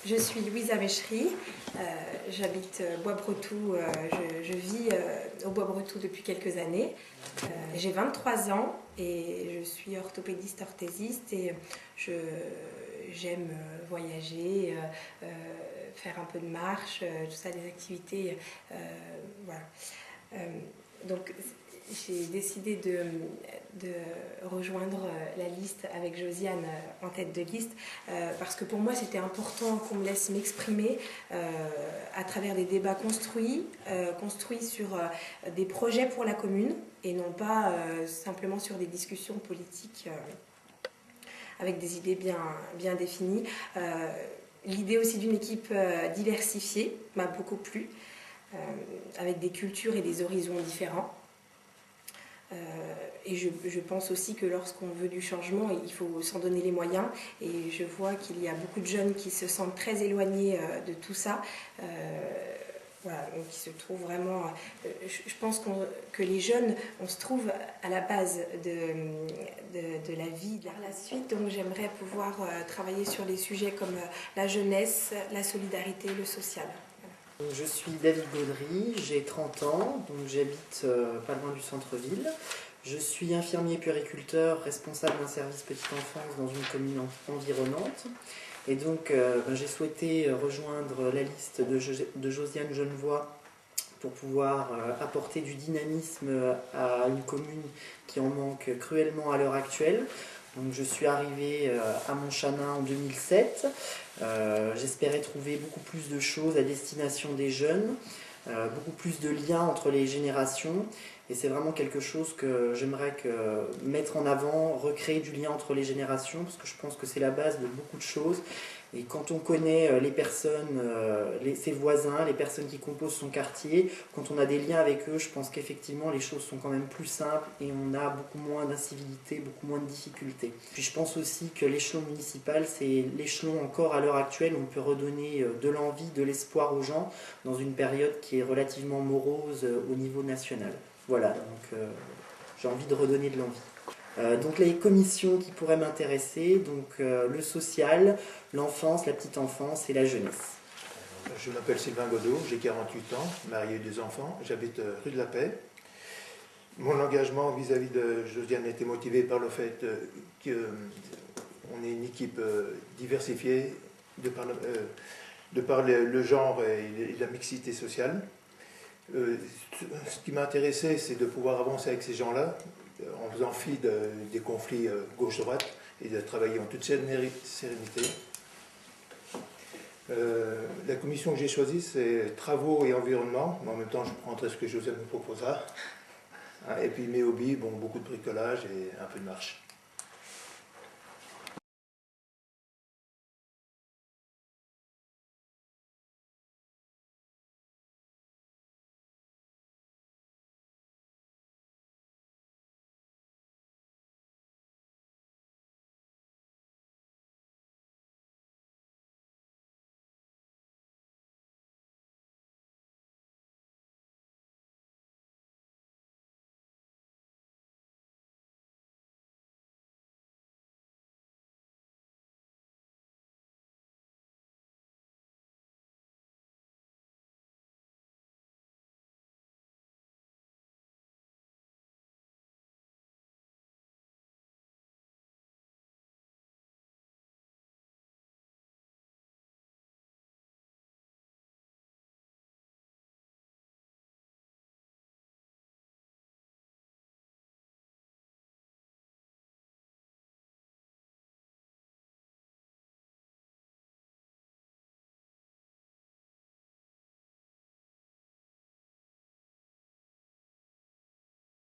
Je suis Louise Améchery, j'habite Bois-Bretou, je vis au Bois-Bretou depuis quelques années. J'ai 23 ans et je suis orthopédiste-orthésiste et j'aime voyager, faire un peu de marche, tout ça, des activités. Voilà. Donc j'ai décidé de rejoindre la liste avec Josiane en tête de liste parce que pour moi c'était important qu'on me laisse m'exprimer à travers des débats construits sur des projets pour la commune et non pas simplement sur des discussions politiques avec des idées bien définies. L'idée aussi d'une équipe diversifiée m'a beaucoup plu, avec des cultures et des horizons différents. Et je pense aussi que lorsqu'on veut du changement, il faut s'en donner les moyens. Et je vois qu'il y a beaucoup de jeunes qui se sentent très éloignés de tout ça. Voilà, donc ils se trouvent vraiment... je pense que les jeunes, on se trouve à la base de la vie. Par la suite, donc j'aimerais pouvoir travailler sur des sujets comme la jeunesse, la solidarité, le social. Je suis David Gaudry, j'ai 30 ans, donc j'habite pas loin du centre-ville. Je suis infirmier puériculteur, responsable d'un service petite enfance dans une commune environnante. Et donc j'ai souhaité rejoindre la liste de Josiane Genevoix pour pouvoir apporter du dynamisme à une commune qui en manque cruellement à l'heure actuelle. Donc je suis arrivée à Montchanin en 2007. J'espérais trouver beaucoup plus de choses à destination des jeunes, beaucoup plus de liens entre les générations. Et c'est vraiment quelque chose que j'aimerais mettre en avant, recréer du lien entre les générations, parce que je pense que c'est la base de beaucoup de choses. Et quand on connaît les personnes, ses voisins, les personnes qui composent son quartier, quand on a des liens avec eux, je pense qu'effectivement les choses sont quand même plus simples et on a beaucoup moins d'incivilité, beaucoup moins de difficultés. Puis je pense aussi que l'échelon municipal, c'est l'échelon encore à l'heure actuelle où on peut redonner de l'envie, de l'espoir aux gens dans une période qui est relativement morose au niveau national. Voilà, donc j'ai envie de redonner de l'envie. Donc les commissions qui pourraient m'intéresser, donc le social, l'enfance, la petite enfance et la jeunesse. Je m'appelle Sylvain Godot, j'ai 48 ans, marié et 2 enfants, j'habite rue de la Paix. Mon engagement vis-à-vis de Josiane a été motivé par le fait qu'on est une équipe diversifiée de par le genre et la mixité sociale. Ce qui m'a intéressé, c'est de pouvoir avancer avec ces gens-là, en faisant fi des conflits gauche-droite et de travailler en toute sérénité. La commission que j'ai choisie, c'est travaux et environnement, mais en même temps je prendrai ce que Josiane me proposera. Et puis mes hobbies, bon, beaucoup de bricolage et un peu de marche.